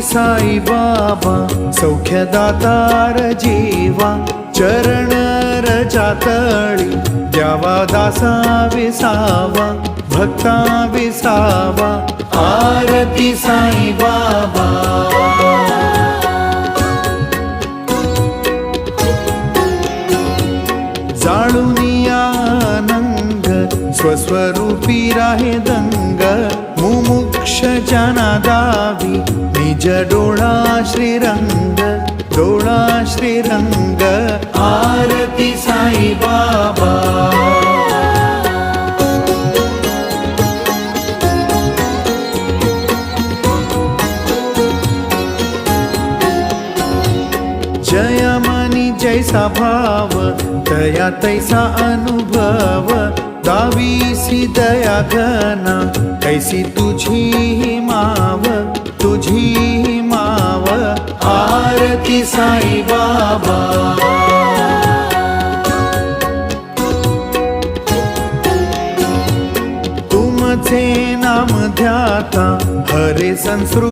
साई बाबा सौख्यदातार जीवा चरण रजातळी द्यावा दासा विसावा भक्ता विसावा आरती साई बाबा जाळूनी आनंद स्वस्वरूपी राहे दंग मुमुक्ष जना दावी निज डोळा श्रीरंग डोळा श्रीरंग आरती साई बाबा जय मनी जैसा भाव दया तैसा अनुभव दावीसी दया घना ऐसी तुझी माव तुझी माव आरती साई बाबा तुमचे नाम ध्याता हरे संस्कृत